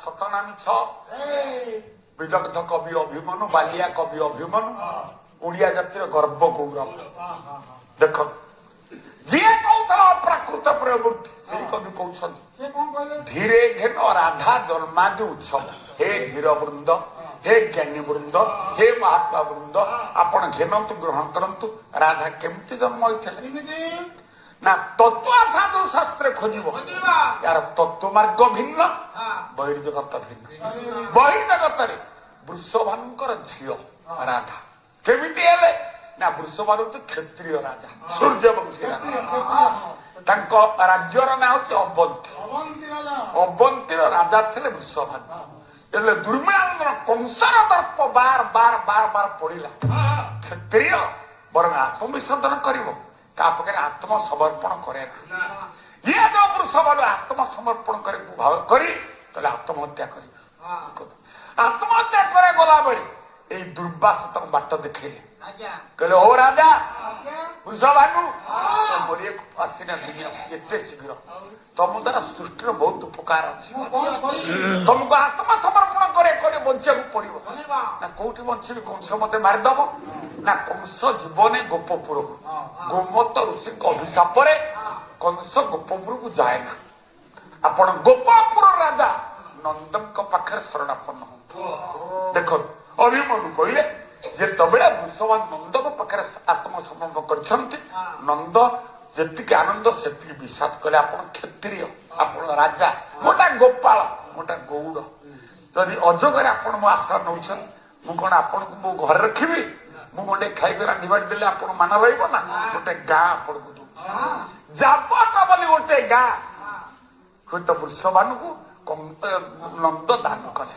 ସତନା ମିଛ ବିଦଗ୍ଧ କବି ଅଭିମନ୍ୟୁ ବାଲିଆ କବି ଅଭିମନ୍ୟୁ ଓଡିଆ ଜାତିର ଗର୍ବ ଗୌରବ। ଦେଖ ଯିଏ କହୁଥିଲା ଅପ୍ରାକୃତ ପ୍ରବୃତ୍ତି ସେଇ କବି କହୁଛନ୍ତି ଧୀରେ ଘେନ ରାଧା ଜନ୍ମାଦି ଉତ୍ସବ। ହେ ଧୀର ବୃନ୍ଦ, ହେ ଜ୍ଞାନୀ ବୃନ୍ଦ, ହେ ମହାତ୍ମା ବୃନ୍ଦ, ଆପଣ ଘେନନ୍ତୁ, ଗ୍ରହଣ କରନ୍ତୁ ରାଧା କେମିତି ଜନ୍ମ ହୋଇଥିଲେ ନା ତତ୍ଵ ସାଧୁ ଶାସ୍ତ୍ରରେ ଖୋଜିବ। ୟାର ତତ୍ଵ ମାର୍ଗ ଭିନ୍ନ, ବହିର୍ଜଗତ ଭିନ୍ନ। ବହିର୍ଜଗତରେ ବୃଷଭାନୁଙ୍କର ଝିଅ ରାଧା କେମିତି ହେଲେ ନା ବୃଷଭାନୁ କ୍ଷତ୍ରିୟ ରାଜା, ସୂର୍ଯ୍ୟବଂଶୀ ରାଜା। ତାଙ୍କ ରାଜ୍ୟର ନାଁ ହଉଛି ଅବନ୍ତୀ। ଅବନ୍ତୀର ରାଜା ଥିଲେ ବୃଷଭାନୁ। ହେଲେ ଦୁର୍ମିଳାନନ୍ଦନ କଂସର ଦର୍ପ ବାର ବାର ବାର ବାର ପଡିଲା କ୍ଷତ୍ରିୟ ବରଂ ଆତ୍ମବିସର୍ଜନ କରିବ, ତା ପାଖରେ ଆତ୍ମସମର୍ପଣ କରେ ନା। ଇଏ ଯୋଉ ବୃଷଭାନୁ ଆତ୍ମସମର୍ପଣ କରି ତାହେଲେ ଆତ୍ମହତ୍ୟା କରିବେ। ଆତ୍ମହତ୍ୟା করে ଗଲାବେଳେ ଏଇ ଦୁର୍ବାସ ତାଙ୍କ ବାଟ ଦେଖେଇଲେ, କହିଲେ ଓ ରାଜା ବୃଷଭାନୁ ମରିବାକୁ ଆସିନା ଦିନ ଏତେ ଶୀଘ୍ର, ତମ ଦ୍ୱାରା ସୃଷ୍ଟିର ବହୁତ ଉପକାର ଅଛି, ତମକୁ ଆତ୍ମସମର୍ପଣ କରି ବଞ୍ଚିବାକୁ ପଡିବ। ନା କୋଉଠି ବଞ୍ଚିବି, କଂସ ମତେ ମାରିଦବ ନା କଂସ ଜୀବନେ ଗୋପପୁରକୁ। ଗୋମତ ଋଷିଙ୍କ ଅଭିଶାପରେ କଂସ ଗୋପପୁରକୁ ଯାଏ ନା। ଆପଣ ଗୋପପୁର ରାଜା ନନ୍ଦଙ୍କ ପାଖରେ ଶରଣାପନ୍ନ ହୁଅନ୍ତୁ। ଦେଖନ୍ତୁ ଅଭିମନ୍ୟୁ କହିଲେ ଯେତେବେଳେ ବୃଷଭାନୁ ନନ୍ଦଙ୍କ ପାଖରେ ଆତ୍ମସମର୍ପଣ କରିଛନ୍ତି, ନନ୍ଦ ଯେତିକି ଆନନ୍ଦ ସେତିକି ବିଷାଦ କଲେ। ଆପଣ କ୍ଷତ୍ରିୟ, ଆପଣ ରାଜା, ମୋଟା ଗୋପାଳ, ମୋଟା ଗୌଡ଼, ଯଦି ଅଯୋଗରେ ଆପଣ ମୋ ଆଶ୍ରୟ ନେଉଛନ୍ତି, ମୁଁ କଣ ଆପଣଙ୍କୁ ମୋ ଘରେ ରଖିବି? ମୁଁ ଗୋଟେ ଖାଇକି ରାନ୍ଧିବାଡ଼ି ଦେଲେ ଆପଣ ମାନ ରହିବ ନା? ଗୋଟେ ଗାଁ ଆପଣଙ୍କୁ ଦଉଛି, ଜାବଟ ବୋଲି ଗୋଟେ ଗାଁ ହୁଏତ ବୃଷଭାନୁକୁ ନନ୍ଦ ଦାନ କଲେ।